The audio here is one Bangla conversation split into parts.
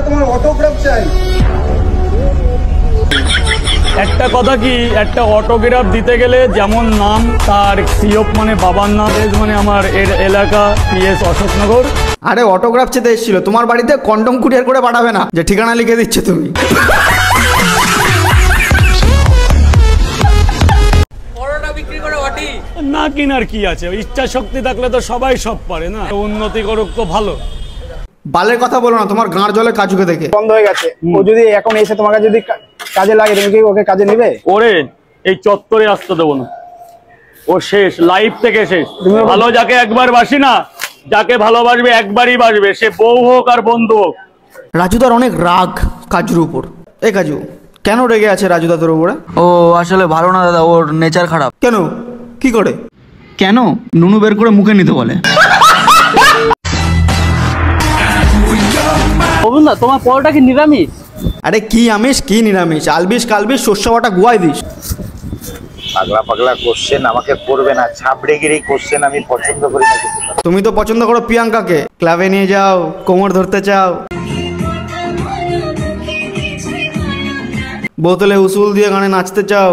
তোমার অটোগ্রাফ চাই। একটা কথা কি, একটা অটোগ্রাফ দিতে গেলে যেমন নাম তার সিওপ মানে বাবার নাম, মানে আমার এলাকা PS অশোকনগর। আরে অটোগ্রাফ চেতে এসেছিল, তোমার বাড়িতে কন্ডম কুরিয়ার করে পাঠাবে না যে ঠিকানা লিখে দিচ্ছ তুমি। না কিনার কি আছে, ইচ্ছা শক্তি থাকলে তো সবাই সব পারে না, উন্নতি করুক তো ভালো। বালের কথা বলো না, তোমার গাঁর জলে কাজুকে দেখে বন্ধ হয়ে গেছে। ও যদি এখন এসে তোমাকে যদি কাজে লাগে, তুমি কি ওকে কাজে নিবে? ওরে এই চত্বরে আসতে দেবো না, ও শেষ, লাইফ থেকে শেষ। ভালো যাকে একবার বাসি না, যাকে ভালোবাসবে একবারই বাসবে, সে বউ হোক আর বন্ধু হোক। রাজুদার অনেক রাগ কাজুর উপর। এ কাজু, কেন রেগে আছে রাজুদা তোর উপরে? ও আসলে ভালো না দাদা, ওর নেচার খারাপ। কেন, কি করে? কেন? নুনু বের করে মুখে নিতে বলে। না তোমার পরোটা কি নিরামিষ? আরে কি আমিষ কি নিরামিষ, আলবিস কালবিস শস্য বাটা গুয়াই দিস। পাগলা পাগলা কোশ্চেন আমাকে করবে না, ছাবড়েগিরি কোশ্চেন আমি পছন্দ করি না। তুমি তো পছন্দ করো প্রিয়াঙ্কাকে, ক্লাবে নিয়ে যাও, কোমর ধরতে চাও, বোতলে উসুল দিয়ে গানে নাচতে চাও।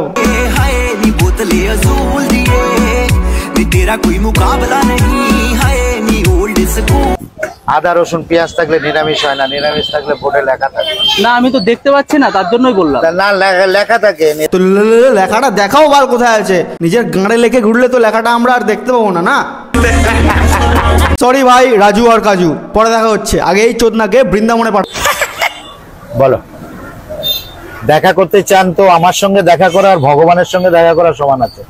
আদা রসুন পেঁয়াজ থাকলে নিরামিষ হয় না, নিরামিষ থাকলে বোর্ডে লেখা থাকে না, আমি তো দেখতে পাচ্ছি না, তার জন্যই বললাম। না, লেখা থাকে। তো লেখাটা দেখাও বার কোথায় আছে, নিজের গাঁড়ে লেখে ঘুরলে তো লেখাটা আমরা আর দেখতে পাবো না। না সরি ভাই রাজু আর কাজু, পরে দেখা হচ্ছে। আগে এই চোদনাকে বৃন্দাবনে পাঠ। বলো, দেখা করতে চান তো আমার সঙ্গে দেখা করা আর ভগবানের সঙ্গে দেখা করা সমান আছে।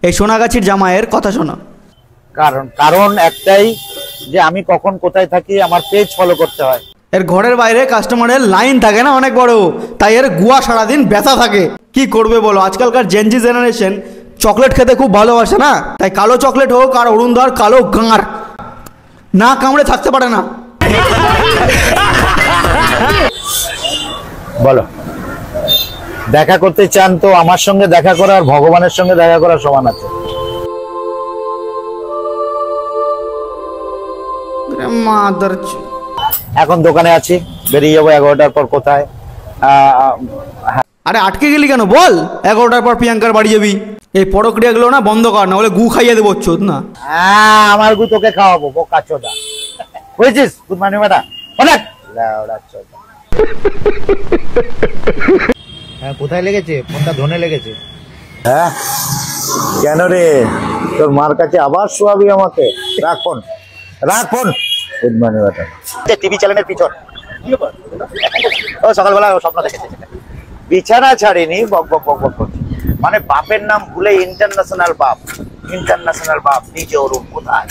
এই সোনাগাছির জামাইয়ের কথা শোনো। কারণ একটাই, যে আমি কখন কোথায় থাকি, আমার পেজ ফলো করতে হয়। এর ঘরের বাইরে কাস্টমারের লাইন থাকে না অনেক বড়, তাই এর গুয়া সারাদিন ব্যথা থাকে। কি করবে বলো, আজকালকার জেনজি জেনারেশন চকলেট খেতে খুব ভালোবাসে না, তাই কালো চকলেট হোক আর অরুণধার কালো গাঁর না কামড়ে থাকতে পারে না। বলো, দেখা করতে চান তো আমার সঙ্গে দেখা করা আর ভগবানের সঙ্গে দেখা করা সমান আছে। এখন দোকানে আছি, বেরিয়ে যাবো 11টার পর। কোথায়? আরে আটকে গেলি কেন বল, 11টার পর প্রিয়াঙ্কার বাড়ি যাবি। এই পরক্রিয়া গুলো না বন্ধ কর, না হলে গু খাইয়ে দেবো চোদ না। আমার গু তোকে খাওয়াবো, বোকা চোদা, বুঝেছিস? গুড মর্নিং বেটা, অনেক হ্যাঁ। কোথায় লেগেছে ফোনটা? ধনে লেগেছে। হ্যাঁ কেন রে, তোর মার কাছে আবার শোয়াবি আমাকে? রাখ ফোন, রাখ ফোন। গুড মর্নিং বেটা। টিভি চ্যানেলের পিছন ও সকালবেলা স্বপ্ন দেখেছে, বিছানা ছাড়িনি, বক বক বক বক করছে। মানে বাপের নাম ভুলে ইন্টারন্যাশনাল বাপ, ইন্টারন্যাশনাল বাপ, নিজে ওরূপ কোথায়?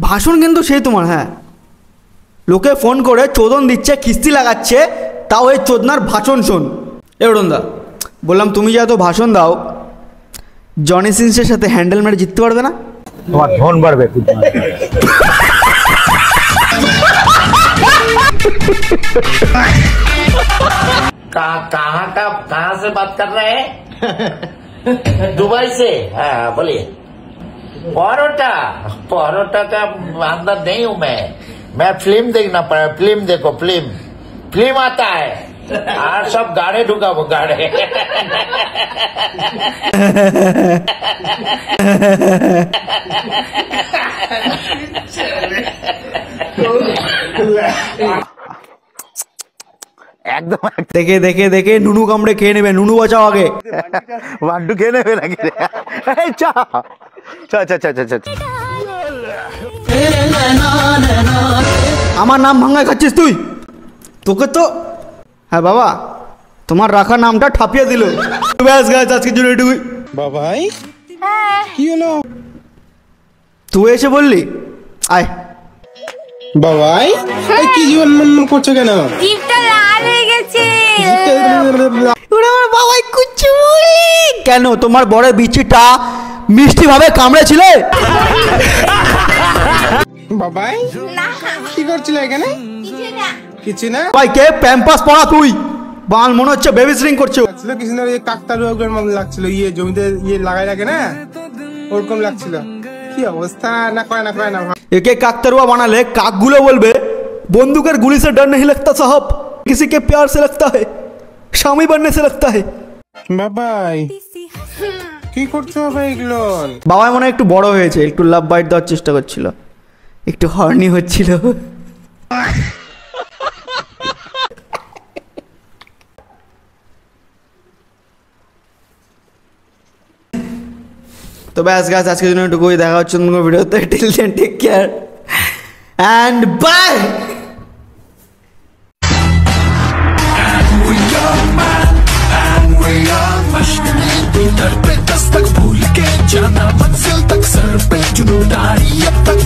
ভাষণ কিন্তু সেই তোমার। হ্যাঁ, লোকে ফোন করে চোদন দিচ্ছে, কিস্তি লাগাচ্ছে, তাও এই চোদনার ভাষণ শোন। দা বললাম, তুমি যে এত ভাষণ দাও, জনি সিন্সের সাথে হ্যান্ডেল মেরে জিততে পারবে না? তোমার ধন বাড়বে। कहाँ से बात कर रहे हैं? दुबई से? हाँ बोलिए। परोटा, परोटा का अंदर नहीं हूँ मैं फिल्म देखना पड़ा। फिल्म देखो, फिल्म आता है और सब गाड़े ढुका वो गाड़े। একদম দেখে দেখে দেখে নুনু কামড়ে খেয়ে নেবে। নুনু বাঁচাও আগে, বান্ডু খেয়ে নেবে নাকি? আমার নাম ভাঙায় খাচ্ছিস তুই? তোকে তো, হ্যাঁ বাবা, তোমার রাখা নামটা ঠাপিয়ে দিল। ব্যাস গাছ আজকের জন্য এটুকুই। বাবাই কি হলো? তুই এসে বললি আয়। বাবাই কি জীবন মন করছো কেন? বাবাই কুচু কেন? তোমার বড় বিচিটা মিষ্টি ভাবে কামড়েছিলে? বাবাই কি করছিল এখানে? কিছু না। ভাই কে প্যাম্পাস পড়া তুই? বাল মনে হচ্ছে বেবি স্লিং করছো। কিছু না, কাকতারুয়ার মতো লাগছিল, ইয়ে জমিতে ইয়ে লাগাই রাখে না, ওরকম লাগছিল। কি অবস্থা, না কয় না কয় না। একে কাকতারুয়া বানালে কাকগুলো বলবে বন্দুকের গুলি সে ডর নেই লাগতা সাহব। किसी के प्यार से लगता है, स्वामी बनने से लगता है। বাবাই কি করছো বাবা এগুলো? বাবাই মনে হয় একটু বড় হয়েছে, একটু লাভ বাইট দেওয়ার চেষ্টা করছিল, একটু হর্নি হচ্ছিল। তো ব্যাস গাছ আজকের জন্য এটুকুই, দেখা হচ্ছে অন্য ভিডিওতে। Till then take care and bye. भीतर पे दस्तक भूल के जाना मंजिल तक, सर पे जुनून आई अब तक